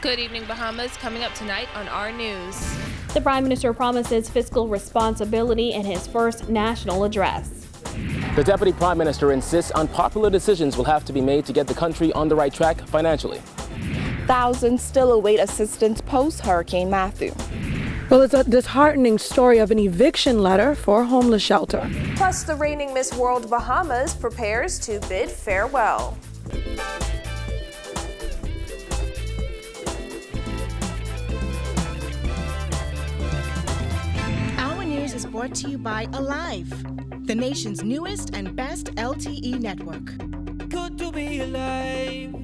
Good evening, Bahamas. Coming up tonight on our news. The Prime Minister promises fiscal responsibility in his first national address. The Deputy Prime Minister insists unpopular decisions will have to be made to get the country on the right track financially. Thousands still await assistance post-Hurricane Matthew. Well, it's a disheartening story of an eviction letter for a homeless shelter. Plus, the reigning Miss World Bahamas prepares to bid farewell. Our news is brought to you by Alive, the nation's newest and best LTE network. Good to be alive.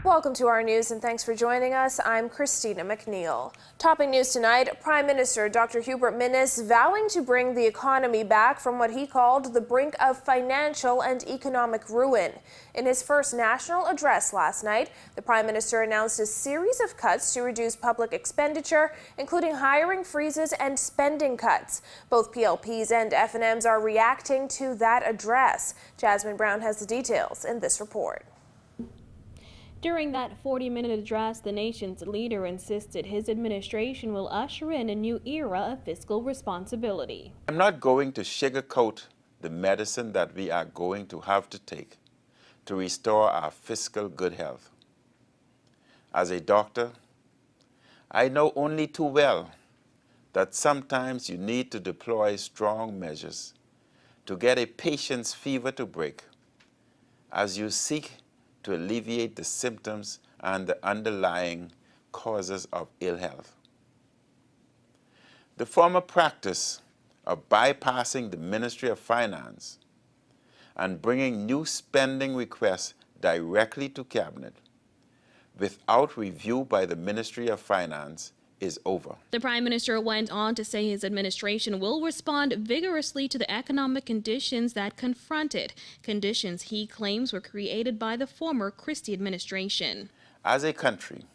Welcome to our news and thanks for joining us. I'm Christina McNeil. Topping news tonight, Prime Minister Dr. Hubert Minnis vowing to bring the economy back from what he called the brink of financial and economic ruin. In his first national address last night, the Prime Minister announced a series of cuts to reduce public expenditure, including hiring freezes and spending cuts. Both PLPs and FNMs are reacting to that address. Jasmine Brown has the details in this report. During that 40-minute address, the nation's leader insisted his administration will usher in a new era of fiscal responsibility. I'm not going to sugarcoat the medicine that we are going to have to take to restore our fiscal good health. As a doctor, I know only too well that sometimes you need to deploy strong measures to get a patient's fever to break as you seek to alleviate the symptoms and the underlying causes of ill health. The former practice of bypassing the Ministry of Finance and bringing new spending requests directly to Cabinet without review by the Ministry of Finance is over. The Prime Minister went on to say his administration will respond vigorously to the economic conditions that confront it, conditions he claims were created by the former Christie administration. As a country,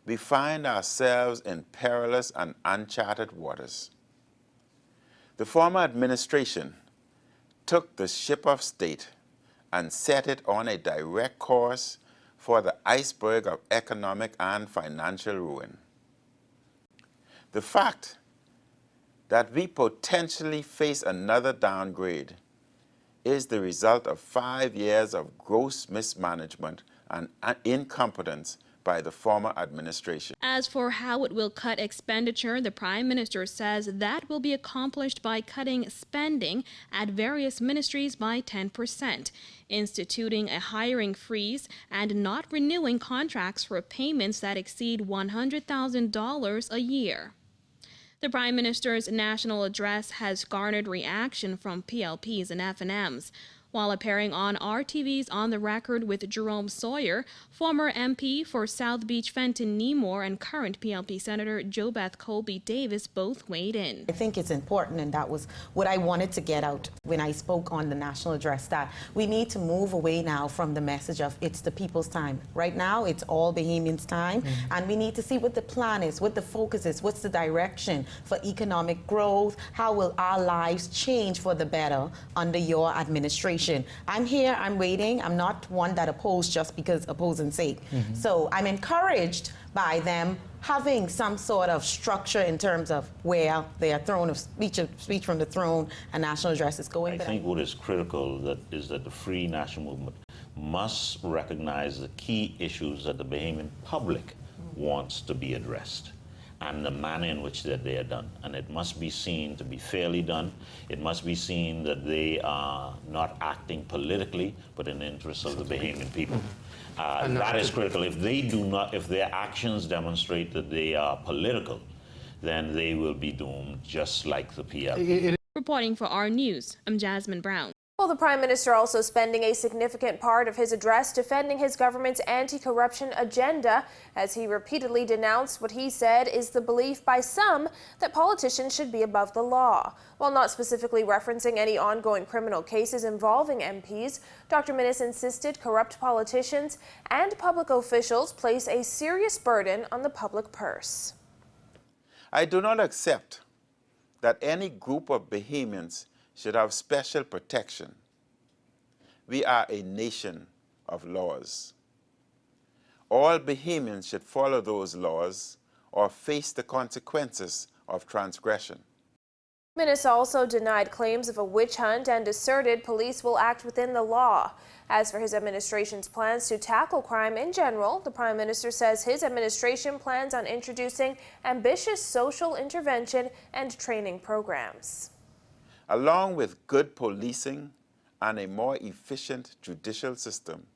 we find ourselves in perilous and uncharted waters. The former administration took the ship of state and set it on a direct course for the iceberg of economic and financial ruin. The fact that we potentially face another downgrade is the result of 5 years of gross mismanagement and incompetence by the former administration. As for how it will cut expenditure, the Prime Minister says that will be accomplished by cutting spending at various ministries by 10%, instituting a hiring freeze, and not renewing contracts for payments that exceed $100,000 a year. The Prime Minister's national address has garnered reaction from PLPs and FNMs. While appearing on RTV's On the Record with Jerome Sawyer, former MP for South Beach Fenton Nemore and current PLP Senator JoBeth Colby Davis both weighed in. I think it's important, and that was what I wanted to get out when I spoke on the national address, that we need to move away now from the message of it's the people's time. Right now, it's all Bahamians' time, and we need to see what the plan is, what the focus is, what's the direction for economic growth, how will our lives change for the better under your administration. I'm here, I'm waiting. I'm not one that opposes just because opposing sake. So I'm encouraged by them having some sort of structure in terms of where their throne of speech from the throne and national address is going. I think what is critical is that the Free National Movement must recognize the key issues that the Bahamian public wants to be addressed, and the manner in which that they are done. And it must be seen to be fairly done. It must be seen that they are not acting politically, but in the interest of the Bahamian people. That is critical. If they do not, if their actions demonstrate that they are political, then they will be doomed, just like the PLP. Reporting for our news, I'm Jasmine Brown. Well, the Prime Minister also spending a significant part of his address defending his government's anti-corruption agenda, as he repeatedly denounced what he said is the belief by some that politicians should be above the law. While not specifically referencing any ongoing criminal cases involving MPs, Dr. Minnis insisted corrupt politicians and public officials place a serious burden on the public purse. I do not accept that any group of Bahamians should have special protection. We are a nation of laws. All Bahamians should follow those laws or face the consequences of transgression. Minnis also denied claims of a witch hunt and asserted police will act within the law. As for his administration's plans to tackle crime in general, the Prime Minister says his administration plans on introducing ambitious social intervention and training programs. Along with good policing and a more efficient judicial system,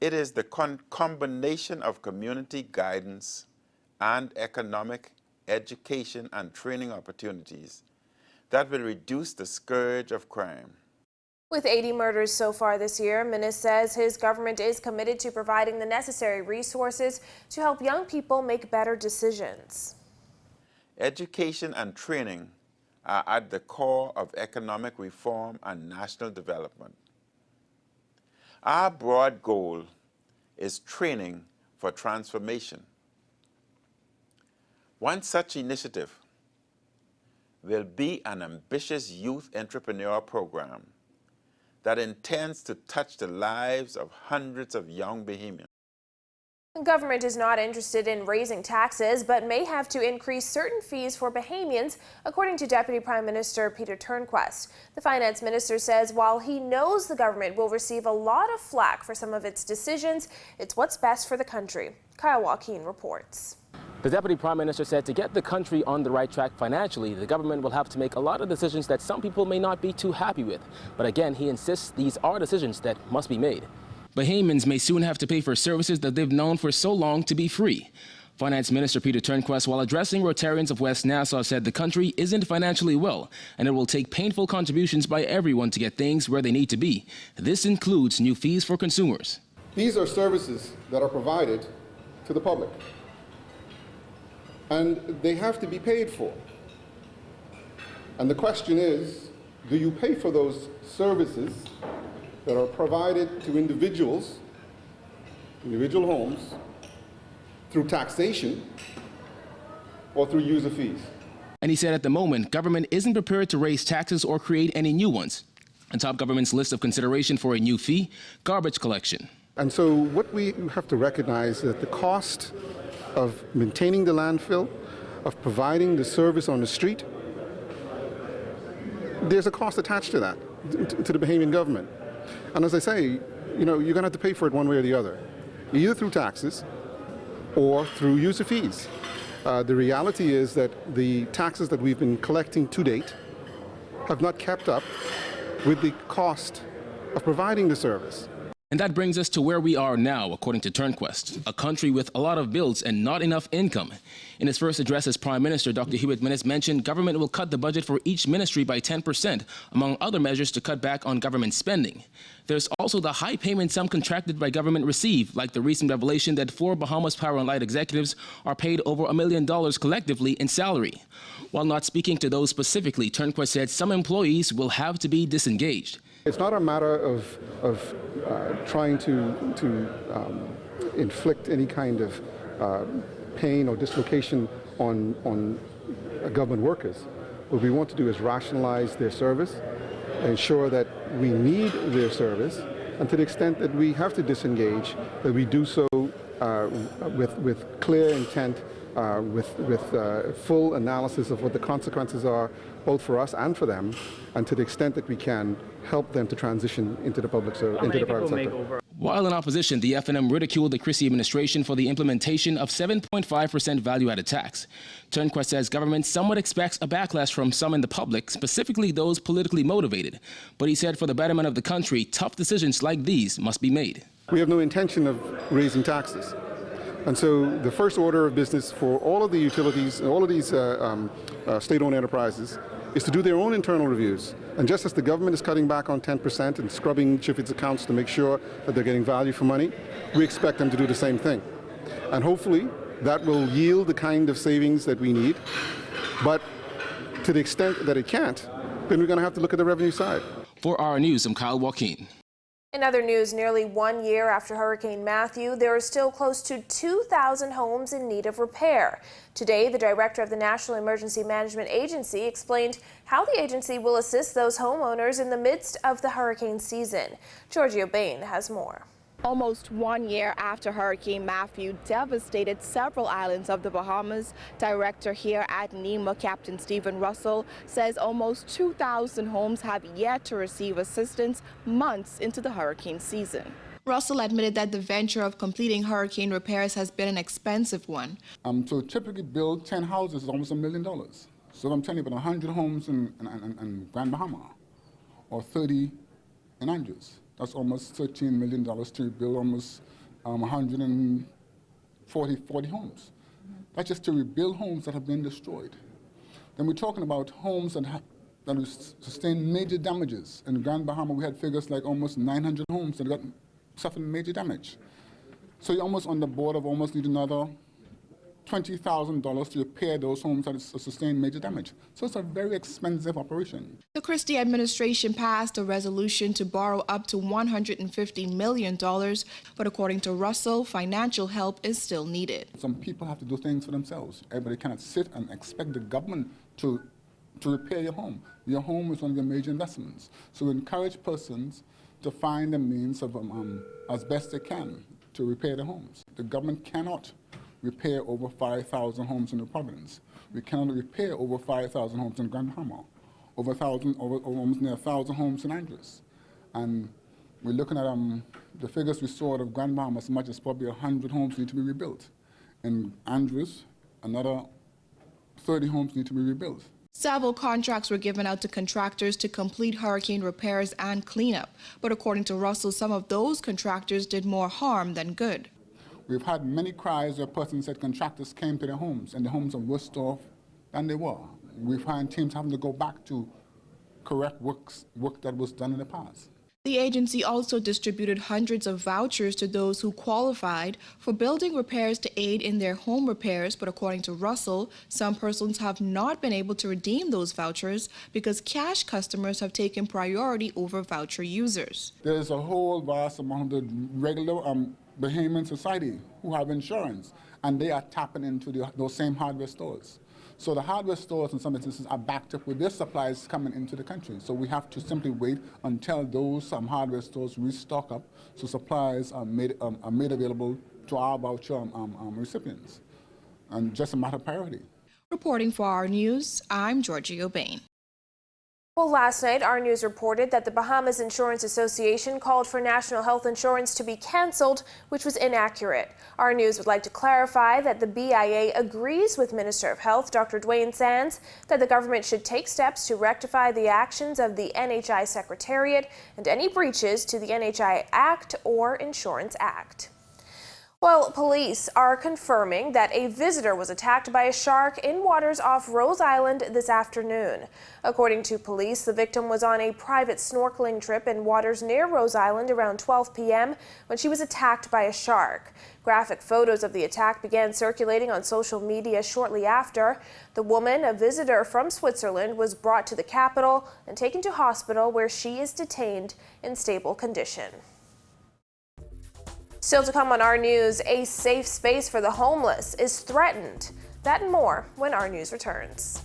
it is the combination of community guidance and economic, education and training opportunities that will reduce the scourge of crime. With 80 murders so far this year, Minnis says his government is committed to providing the necessary resources to help young people make better decisions. Education and training are at the core of economic reform and national development. Our broad goal is training for transformation. One such initiative will be an ambitious youth entrepreneur program that intends to touch the lives of hundreds of young Bahamians. The government is not interested in raising taxes, but may have to increase certain fees for Bahamians, according to Deputy Prime Minister Peter Turnquest. The Finance Minister says while he knows the government will receive a lot of flack for some of its decisions, it's what's best for the country. Kyle Joaquin reports. The Deputy Prime Minister said to get the country on the right track financially, the government will have to make a lot of decisions that some people may not be too happy with. But again, he insists these are decisions that must be made. Bahamians may soon have to pay for services that they've known for so long to be free. Finance Minister Peter Turnquest, while addressing Rotarians of West Nassau, said the country isn't financially well, and it will take painful contributions by everyone to get things where they need to be. This includes new fees for consumers. These are services that are provided to the public, and they have to be paid for. And the question is, do you pay for those services that are provided to individual homes, through taxation or through user fees? And he said at the moment, government isn't prepared to raise taxes or create any new ones. On top government's list of consideration for a new fee, garbage collection. And so what we have to recognize is that the cost of maintaining the landfill, of providing the service on the street, there's a cost attached to that, to the Bahamian government. And as I say, you're going to have to pay for it one way or the other, either through taxes or through user fees. The reality is that the taxes that we've been collecting to date have not kept up with the cost of providing the service. And that brings us to where we are now, according to Turnquest, a country with a lot of bills and not enough income. In his first address as Prime Minister, Dr. Hubert Minnis mentioned government will cut the budget for each ministry by 10%, among other measures to cut back on government spending. There's also the high payment some contracted by government receive, like the recent revelation that 4 Bahamas Power and Light executives are paid over $1 million collectively in salary. While not speaking to those specifically, Turnquest said some employees will have to be disengaged. It's not a matter of trying to inflict any kind of pain or dislocation on government workers. What we want to do is rationalize their service, ensure that we need their service, and to the extent that we have to disengage, that we do so with clear intent, with full analysis of what the consequences are, both for us and for them, and to the extent that we can help them to transition into the public service, into the private sector. While in opposition, the FNM ridiculed the Christie administration for the implementation of 7.5% value-added tax. Turnquest says government somewhat expects a backlash from some in the public, specifically those politically motivated. But he said for the betterment of the country, tough decisions like these must be made. We have no intention of raising taxes. And so the first order of business for all of the utilities and all of these state-owned enterprises is to do their own internal reviews. And just as the government is cutting back on 10% and scrubbing each of its accounts to make sure that they're getting value for money, we expect them to do the same thing. And hopefully that will yield the kind of savings that we need. But to the extent that it can't, then we're going to have to look at the revenue side. For our news, I'm Kyle Joaquin. In other news, nearly 1 year after Hurricane Matthew, there are still close to 2,000 homes in need of repair. Today, the director of the National Emergency Management Agency explained how the agency will assist those homeowners in the midst of the hurricane season. Giorgio Bain has more. Almost 1 year after Hurricane Matthew devastated several islands of the Bahamas, director here at NEMA, Captain Stephen Russell, says almost 2,000 homes have yet to receive assistance months into the hurricane season. Russell admitted that the venture of completing hurricane repairs has been an expensive one. To typically build 10 houses is almost $1 million. So I'm telling you, about 100 homes in Grand Bahama or 30 in Andrews. That's almost $13 million to rebuild almost 140 homes. That's just to rebuild homes that have been destroyed. Then we're talking about homes that have sustained major damages. In Grand Bahama, we had figures like almost 900 homes that suffered major damage. So you're almost on the border of almost need another $20,000 to repair those homes that sustained major damage. So it's a very expensive operation. The Christie administration passed a resolution to borrow up to $150 million, but according to Russell, financial help is still needed. Some people have to do things for themselves. Everybody cannot sit and expect the government to repair your home. Your home is one of your major investments. So we encourage persons to find the means of, as best they can, to repair their homes. The government cannot repair over 5,000 homes in the province. We cannot repair over 5,000 homes in Grand Bahama, almost near 1,000 homes in Andrews. And we're looking at the figures we saw out of Grand Bahama, as much as probably 100 homes need to be rebuilt. In Andrews, another 30 homes need to be rebuilt. Several contracts were given out to contractors to complete hurricane repairs and cleanup, but according to Russell, some of those contractors did more harm than good. We've had many cries where persons said contractors came to their homes and the homes are worse off than they were. We find teams having to go back to correct work that was done in the past. The agency also distributed hundreds of vouchers to those who qualified for building repairs to aid in their home repairs, but according to Russell, some persons have not been able to redeem those vouchers because cash customers have taken priority over voucher users. There's a whole vast amount of the regular Bahamian society who have insurance, and they are tapping into those same hardware stores. So the hardware stores in some instances are backed up with their supplies coming into the country. So we have to simply wait until those hardware stores restock up so supplies are made available to our voucher recipients. And just a matter of priority. Reporting for Our News, I'm Georgie O'Bain. Well, last night, Our News reported that the Bahamas Insurance Association called for national health insurance to be canceled, which was inaccurate. Our News would like to clarify that the BIA agrees with Minister of Health, Dr. Dwayne Sands, that the government should take steps to rectify the actions of the NHI Secretariat and any breaches to the NHI Act or Insurance Act. Well, police are confirming that a visitor was attacked by a shark in waters off Rose Island this afternoon. According to police, the victim was on a private snorkeling trip in waters near Rose Island around 12 p.m. when she was attacked by a shark. Graphic photos of the attack began circulating on social media shortly after. The woman, a visitor from Switzerland, was brought to the capital and taken to hospital where she is detained in stable condition. Still to come on Our News, a safe space for the homeless is threatened. That and more when Our News returns.